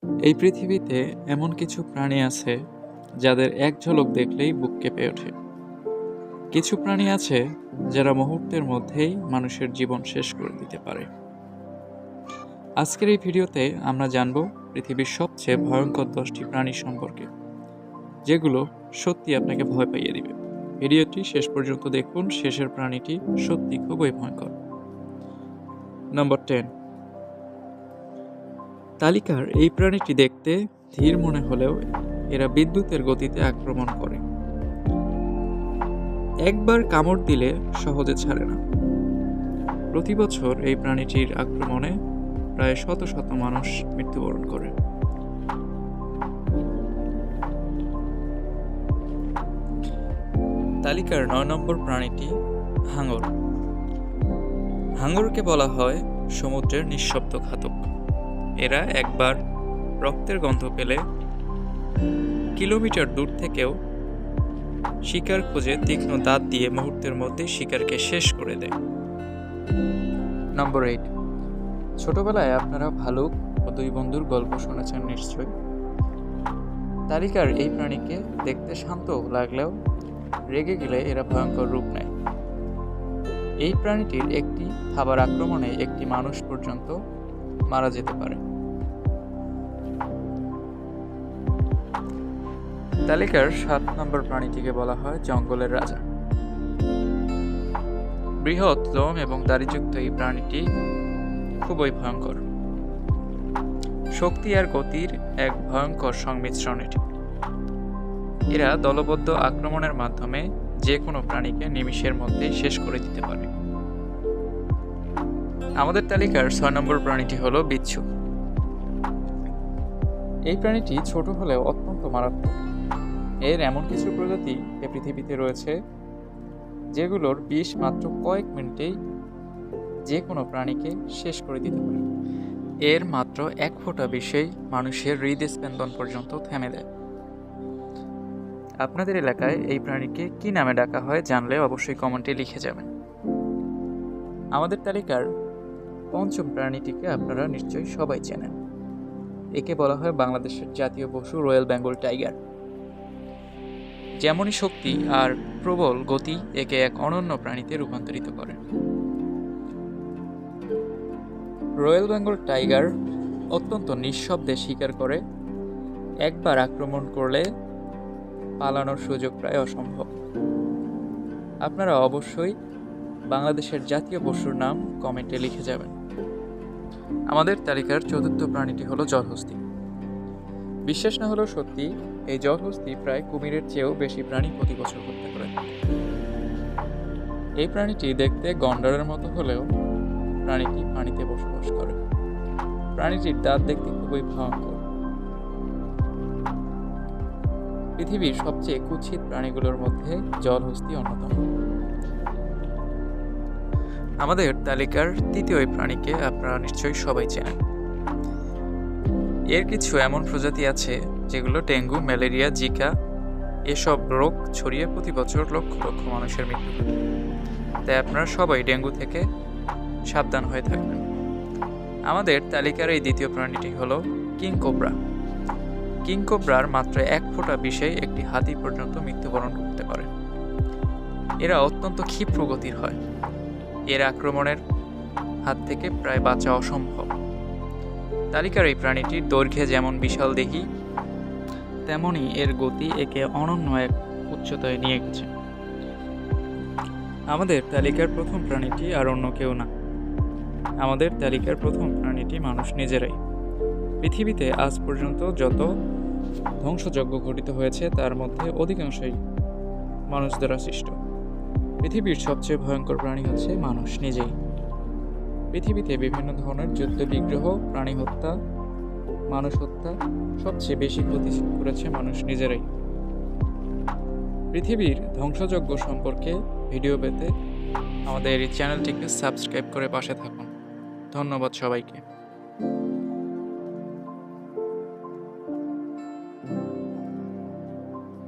এই পৃথিবীতে এমন কিছু প্রাণী আছে যাদের এক ঝলক দেখলেই বুক কেঁপে ওঠে। কিছু প্রাণী আছে যারা মুহূর্তের মধ্যেই মানুষের জীবন শেষ করে দিতে পারে। আজকের এই ভিডিওতে আমরা জানব পৃথিবীর সবচেয়ে ভয়ঙ্কর 10টি প্রাণী সম্পর্কে, যেগুলো সত্যি আপনাকে ভয় পাইয়ে দিবে। ভিডিওটি শেষ পর্যন্ত দেখুন, শেষের প্রাণীটি সত্যি খুবই ভয়ঙ্কর। নম্বর 10। তালিকার এই প্রাণীটি দেখতে ধীর মনে হলেও এরা বিদ্যুতের গতিতে আক্রমণ করে। একবার কামড় দিলে সহজে ছাড়ে না। প্রতি বছর এই প্রাণীটির আক্রমণে প্রায় শত শত মানুষ মৃত্যুবরণ করে। তালিকার 9 নম্বর প্রাণীটি হাঙর। হাঙরকে বলা হয় সমুদ্রের নিঃশব্দ ঘাতক। এরা একবার রক্তের গন্ধ পেলে কিলোমিটার দূর থেকেও শিকার খুঁজে তীক্ষ্ণ দাঁত দিয়ে মুহূর্তের মধ্যে শিকারকে শেষ করে দেয়। নম্বর 8। ছোটবেলায় আপনারা ভালুক ও দুই বন্ধুর গল্প শুনেছেন নিশ্চয়ই। তালিকার এই প্রাণীকে দেখতে শান্ত লাগলেও রেগে গেলে এরা ভয়ঙ্কর রূপ নেয়। এই প্রাণীটির একটি থাবার আক্রমণে একটি মানুষ পর্যন্ত মারা যেতে পারে। তালিকার 7 নম্বর প্রাণীটিকে বলা হয় জঙ্গলের রাজা। বৃহৎ লোম এবং দাড়িযুক্ত এই প্রাণীটি খুবই ভয়ঙ্কর। শক্তি আর গতির এক ভয়ঙ্কর সংমিশ্রণ এটি। এরা দলবদ্ধ আক্রমণের মাধ্যমে যে কোনো প্রাণীকে নিমিষের মধ্যেই শেষ করে দিতে পারে। আমাদের তালিকার 6 নম্বর প্রাণীটি হলো বিচ্ছু। এই প্রাণীটি ছোট হলেও অত্যন্ত মারাত্মক। এর এমন কিছু প্রজাতি এ পৃথিবীতে রয়েছে যেগুলোর বিষ মাত্র কয়েক মিনিটেই যে কোনো প্রাণীকে শেষ করে দিতে পারে। এর মাত্র এক ফোঁটা বিষেই মানুষের হৃদস্পন্দন পর্যন্ত থেমে দেয়। আপনাদের এলাকায় এই প্রাণীকে কি নামে ডাকা হয় জানলে অবশ্যই কমেন্টে লিখে যাবেন। আমাদের তালিকার 5ম প্রাণীটিকে আপনারা নিশ্চয়ই সবাই চেনেন। একে বলা হয় বাংলাদেশের জাতীয় পশু রয়্যাল বেঙ্গল টাইগার। যেমনই শক্তি আর প্রবল গতি একে এক অনন্য প্রাণীতে রূপান্তরিত করে। রয়্যাল বেঙ্গল টাইগার অত্যন্ত নিঃশব্দে শিকার করে। একবার আক্রমণ করলে পালানোর সুযোগ প্রায় অসম্ভব। আপনারা অবশ্যই বাংলাদেশের জাতীয় পশুর নাম কমেন্টে লিখে যাবেন। আমাদের তালিকার 4র্থ প্রাণীটি হলো জলহস্তী। বিশ্বাস না হলেও সত্যি, এই জলহস্তী প্রায় কুমিরের চেয়েও বেশি প্রাণী প্রতি বছর হত্যা করে। এই প্রাণীটি দেখতে গন্ডারের মতো হলেও প্রাণীটি পানিতে বসবাস করে। প্রাণীটির দাঁত দেখতে খুবই ভয়ঙ্কর। পৃথিবীর সবচেয়ে কুৎসিত প্রাণীগুলোর মধ্যে জলহস্তী অন্যতম। আমাদের তালিকার 3য় প্রাণীকে আপনারা নিশ্চয়ই সবাই চেনেন। এর কিছু এমন প্রজাতি আছে যেগুলো ডেঙ্গু, ম্যালেরিয়া, জিকা এসব রোগ ছড়িয়ে প্রতি বছর লক্ষ লক্ষ মানুষের মৃত্যু ঘটে। তাই আপনারা সবাই ডেঙ্গু থেকে সাবধান হয়ে থাকবেন। আমাদের তালিকার এই 2য় প্রাণীটি হলো কিং কোবরা। কিং কোবরার মাত্র এক ফোঁটা বিষে একটি হাতি পর্যন্ত মৃত্যুবরণ করতে পারে। এরা অত্যন্ত ক্ষিপ্র গতির হয়। এর আক্রমণের হাত থেকে প্রায় বাঁচা অসম্ভব। তালিকার এই প্রাণীটির দৈর্ঘ্যে যেমন বিশাল দেহী, তেমনই এর গতি একে অনন্য এক উচ্চতায় নিয়ে গেছে। আমাদের তালিকার 1ম প্রাণীটি আর অন্য কেউ না, আমাদের তালিকার 1ম প্রাণীটি মানুষ নিজেরাই। পৃথিবীতে আজ পর্যন্ত যত ধ্বংসযজ্ঞ ঘটিত হয়েছে তার মধ্যে অধিকাংশই মানুষ দ্বারা সৃষ্ট। পৃথিবীর সবচেয়ে ভয়ঙ্কর প্রাণী হচ্ছে মানুষ নিজেই। পৃথিবীতে বিভিন্ন ধরনের যুদ্ধ বিগ্রহ, প্রাণী হত্যা, মানুষ হত্যা সবচেয়ে বেশি ক্ষতি করেছে মানুষ নিজেরাই। পৃথিবীর ধ্বংসযজ্ঞ সম্পর্কে ভিডিও পেতে আমাদের এই চ্যানেলটিকে সাবস্ক্রাইব করে পাশে থাকুন। ধন্যবাদ সবাইকে।